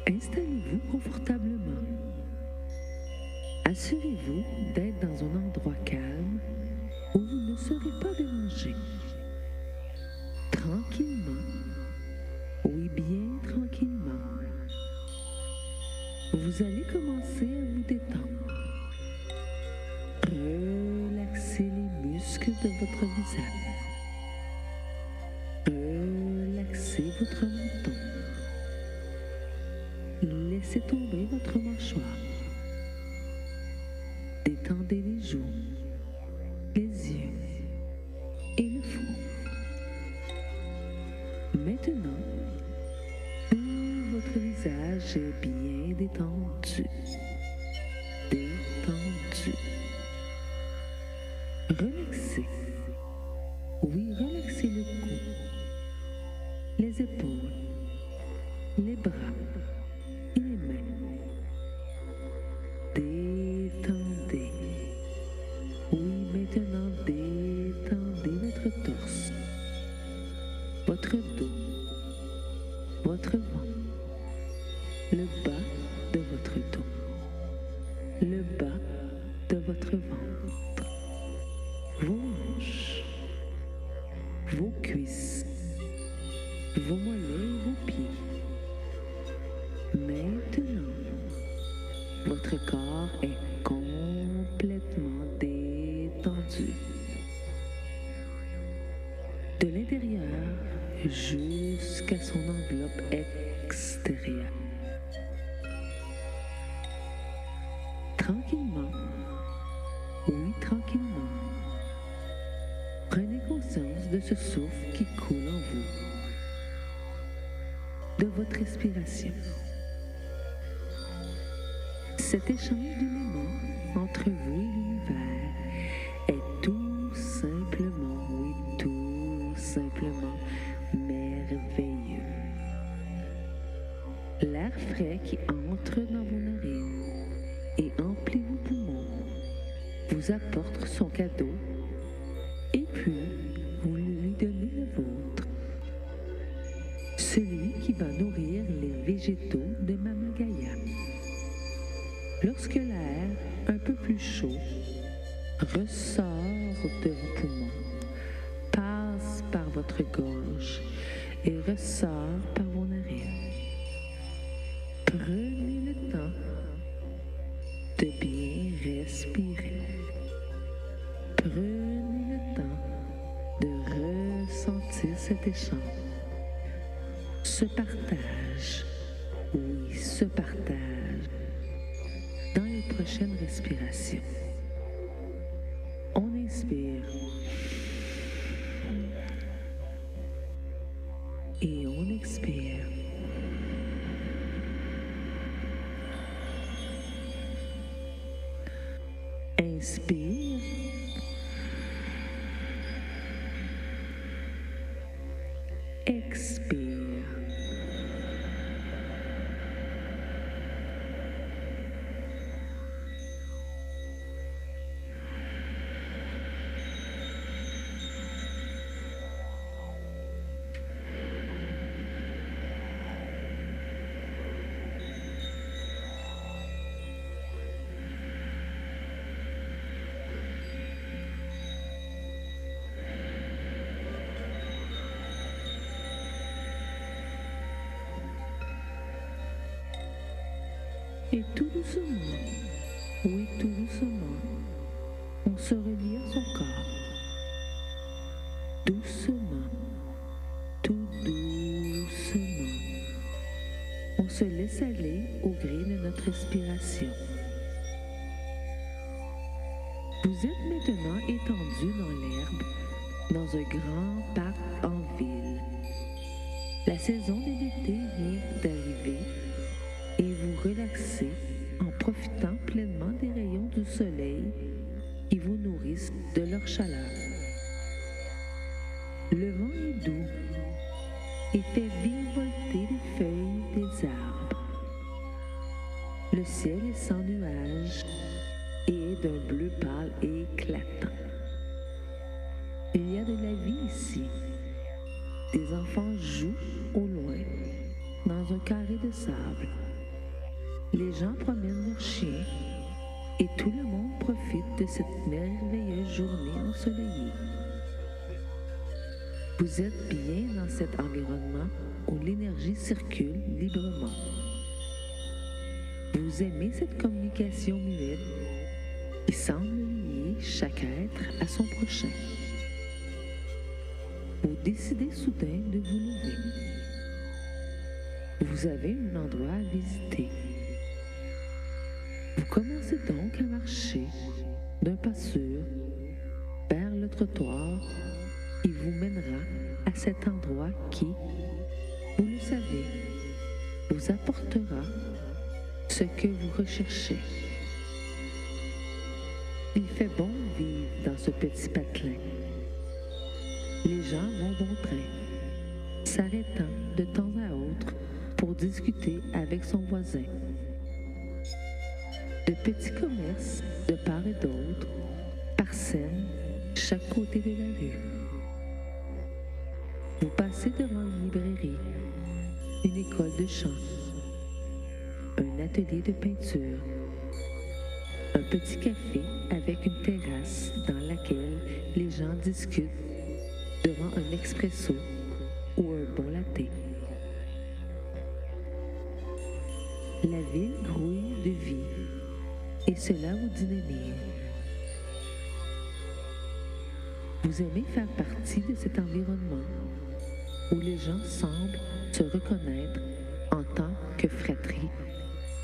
Installez-vous confortablement. Assurez-vous d'être dans un endroit calme où vous ne serez pas dérangé. Tranquillement, oui, bien tranquillement, vous allez commencer à vous détendre. Relaxez les muscles de votre visage. Relaxez votre menton. Laissez tomber votre mâchoire. Détendez les joues, les yeux et le front. Maintenant, tout votre visage est bien détendu. Détendu. Relaxez. Oui, relaxez le cou, les épaules, les bras et les mains. Détendez. Oui, maintenant détendez votre torse, votre dos, votre ventre, le bas de votre dos, le bas de votre ventre, vos hanches, vos cuisses, vos mollets et vos pieds. Maintenant, votre corps est complètement détendu. De l'intérieur jusqu'à son enveloppe extérieure. Tranquillement, oui, tranquillement, prenez conscience de ce souffle qui coule en vous, de votre respiration. Cet échange d'éléments entre vous et l'univers est tout simplement, oui, tout simplement merveilleux. L'air frais qui entre dans vos narines et emplit vos poumons vous apporte son cadeau et puis vous lui donnez le vôtre. Celui qui va nourrir les végétaux de Mama Gaïa. Lorsque l'air un peu plus chaud ressort de vos poumons, passe par votre gorge et ressort par vos narines, prenez le temps de bien respirer. Prenez le temps de ressentir cet échange, ce partage, oui, ce partage dans les prochaines respirations. On inspire et on expire. Inspire. Expire. Et tout doucement, oui, tout doucement, on se relie à son corps. Doucement, tout doucement, on se laisse aller au gré de notre respiration. Vous êtes maintenant étendu dans l'herbe, dans un grand parc en ville. La saison de l'été vient d'arriver et vous relaxez en profitant pleinement des rayons du soleil qui vous nourrissent de leur chaleur. Le vent est doux et fait virevolter les feuilles des arbres. Le ciel est sans nuages et est d'un bleu pâle et éclatant. Il y a de la vie ici. Des enfants jouent au loin dans un carré de sable. Les gens promènent leurs chiens et tout le monde profite de cette merveilleuse journée ensoleillée. Vous êtes bien dans cet environnement où l'énergie circule librement. Vous aimez cette communication muette qui semble lier chaque être à son prochain. Vous décidez soudain de vous lever. Vous avez un endroit à visiter. Vous commencez donc à marcher d'un pas sûr vers le trottoir qui vous mènera à cet endroit qui, vous le savez, vous apportera ce que vous recherchez. Il fait bon vivre dans ce petit patelin. Les gens vont bon train, s'arrêtant de temps à autre pour discuter avec son voisin. De petits commerces de part et d'autre parsèment chaque côté de la rue. Vous passez devant une librairie, une école de chant, un atelier de peinture, un petit café avec une terrasse dans laquelle les gens discutent devant un expresso ou un bon latte. La ville grouille de vie et cela vous dynamise. Vous aimez faire partie de cet environnement où les gens semblent se reconnaître en tant que fratrie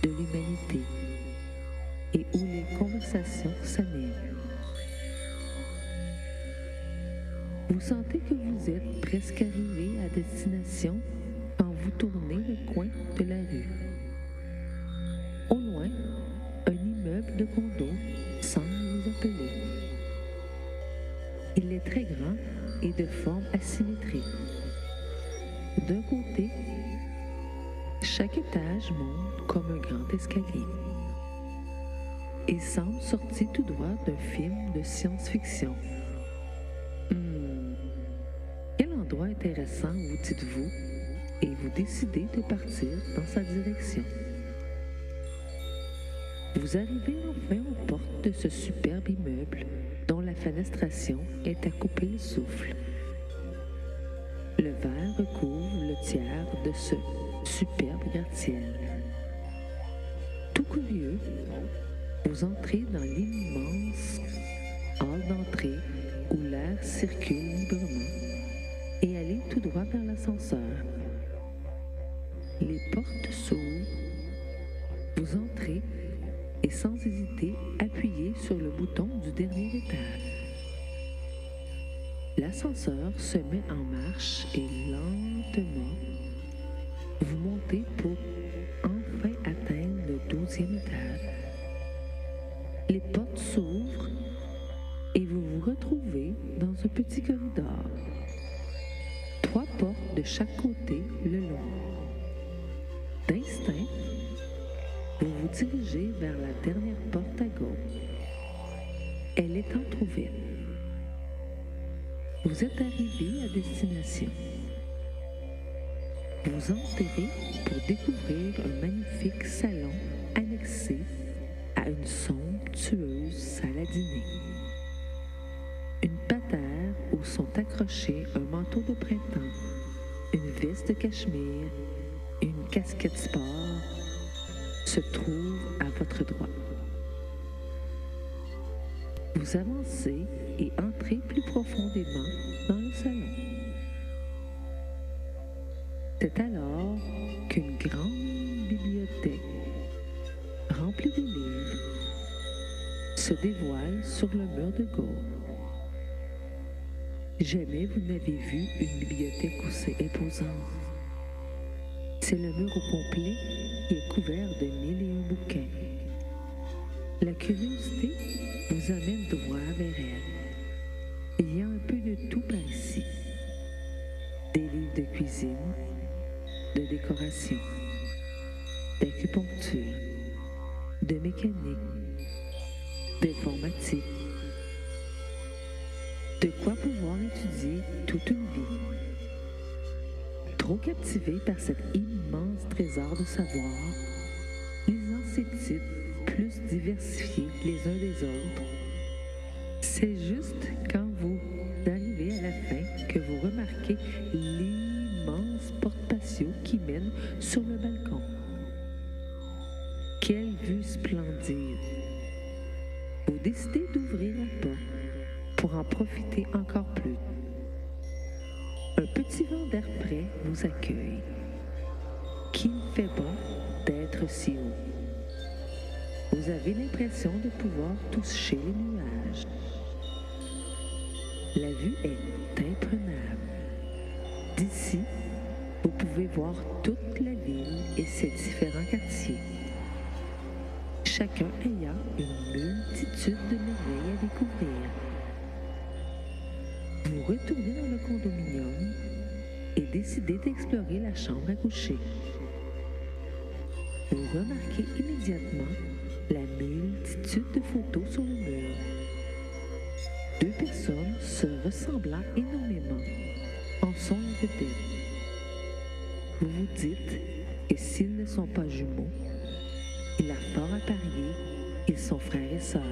de l'humanité et où les conversations s'animent. Vous sentez que vous êtes presque arrivé à destination quand vous tournez le coin de la rue. Au loin, un immeuble de condo semble vous appeler. Il est très grand et de forme asymétrique. D'un côté, chaque étage monte comme un grand escalier. Il semble sorti tout droit d'un film de science-fiction. Quel endroit intéressant, vous dites-vous, et vous décidez de partir dans sa direction. Vous arrivez enfin aux portes de ce superbe immeuble dont la fenestration est à couper le souffle. Le verre recouvre le tiers de ce superbe gratte-ciel. Tout curieux, vous entrez dans l'immense hall d'entrée où l'air circule librement et allez tout droit vers l'ascenseur. Les portes s'ouvrent, vous entrez et sans hésiter, appuyez sur le bouton du dernier étage. L'ascenseur se met en marche et lentement, vous montez pour enfin atteindre le 12e étage. Les portes s'ouvrent et vous vous retrouvez dans un petit corridor. 3 portes de chaque côté le long. D'instinct, vous vous dirigez vers la dernière porte à gauche. Elle est entrouverte. Vous êtes arrivé à destination. Vous entrez pour découvrir un magnifique salon annexé à une somptueuse salle à dîner. Une patère où sont accrochés un manteau de printemps, une veste de cachemire, une casquette sport se trouve à votre droite. Vous avancez et entrez plus profondément dans le salon. C'est alors qu'une grande bibliothèque remplie de livres se dévoile sur le mur de gauche. Jamais vous n'avez vu une bibliothèque aussi imposante. C'est le mur au complet qui est couvert de 1001 bouquins. La curiosité vous amène droit vers elle. Il y a un peu de tout par ici. Des livres de cuisine, de décoration, d'acupuncture, de mécanique, d'informatique. De quoi pouvoir étudier toute une vie. Trop captivés par cet immense trésor de savoir, les ces titres plus diversifiés les uns des autres, c'est juste quand vous arrivez à la fin que vous remarquez l'immense porte patio qui mène sur le balcon. Quelle vue splendide! Vous décidez d'ouvrir la porte pour en profiter encore plus. Un petit vent d'air frais vous accueille. Qu'il fait bon d'être si haut. Vous avez l'impression de pouvoir toucher les nuages. La vue est imprenable. D'ici, vous pouvez voir toute la ville et ses différents quartiers, chacun ayant une multitude de merveilles à découvrir. Vous retournez dans le condominium et décidez d'explorer la chambre à coucher. Vous remarquez immédiatement la multitude de photos sur le mur. Deux personnes se ressemblant énormément en sont la vedette. Vous vous dites que s'ils ne sont pas jumeaux, il a fort à parier, ils sont frères et sœurs.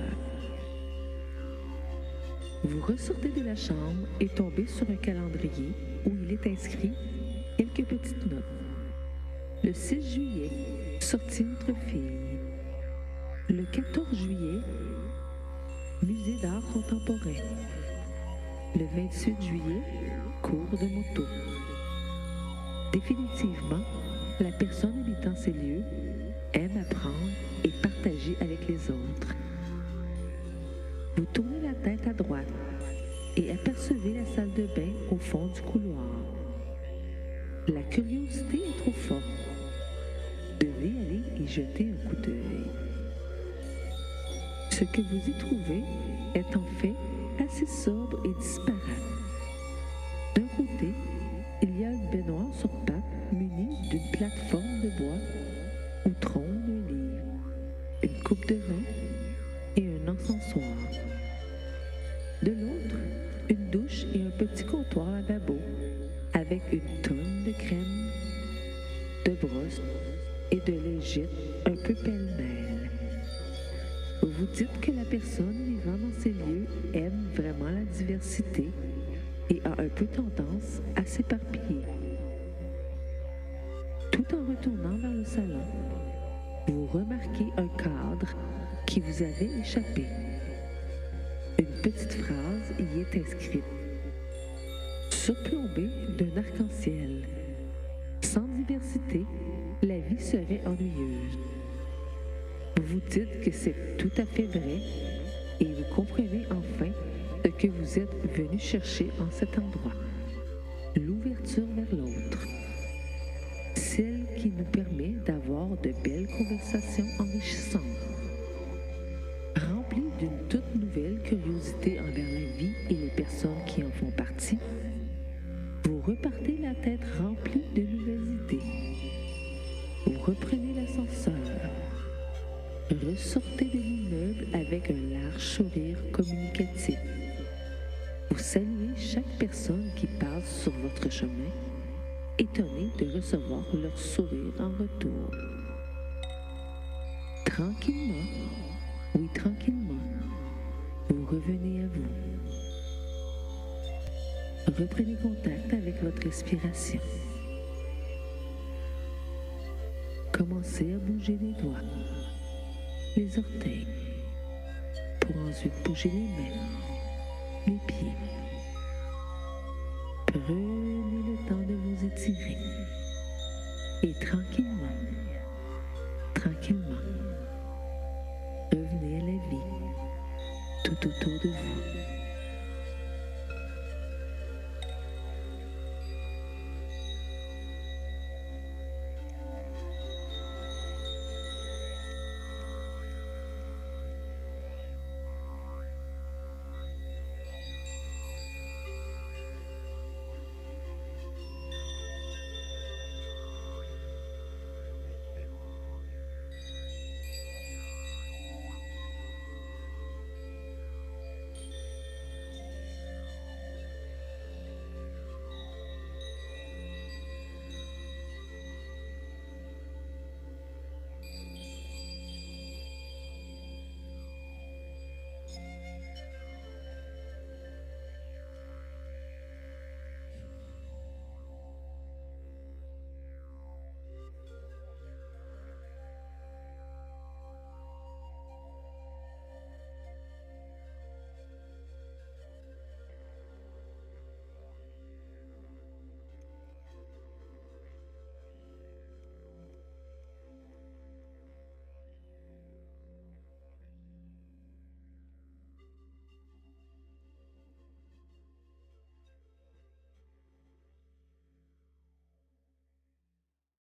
Vous ressortez de la chambre et tombez sur un calendrier où il est inscrit quelques petites notes. Le 6 juillet, sortie notre fille. Le 14 juillet, musée d'art contemporain. Le 28 juillet, cours de moto. Définitivement, la personne habitant ces lieux aime apprendre et partager avec les autres. Vous tournez la tête à droite et apercevez la salle de bain au fond du couloir. La curiosité est trop forte. Devez aller y jeter un coup d'œil. Ce que vous y trouvez est en fait assez sobre et disparate. D'un côté, il y a une baignoire sur pattes munie d'une plateforme de bois où trône un livre, une coupe de vin et un encensoir. De l'autre, une douche et un petit comptoir à lavabo avec une tonne de crème, de brosse et de lingettes un peu pêle-mêle. Vous vous dites que la personne vivant dans ces lieux aime vraiment la diversité et a un peu tendance à s'éparpiller. Tout en retournant vers le salon, vous remarquez un cadre qui vous avait échappé. Une petite phrase y est inscrite. Surplombée d'un arc-en-ciel. Sans diversité, la vie serait ennuyeuse. Vous vous dites que c'est tout à fait vrai et vous comprenez enfin ce que vous êtes venu chercher en cet endroit. L'ouverture vers l'autre. Celle qui nous permet d'avoir de belles conversations enrichissantes. Remplie d'une toute nouvelle curiosité envers la vie et les personnes qui en font partie, vous repartez la tête remplie de nouvelles idées. Vous reprenez l'ascenseur. Ressortez de l'immeuble avec un large sourire communicatif. Vous saluez chaque personne qui passe sur votre chemin, étonné de recevoir leur sourire en retour. Tranquillement, oui tranquillement, vous revenez à vous. Reprenez contact avec votre respiration. Commencez à bouger les doigts, les orteils, pour ensuite bouger les mains, les pieds. Prenez le temps de vous étirer et tranquillement, revenez à la vie tout autour de vous.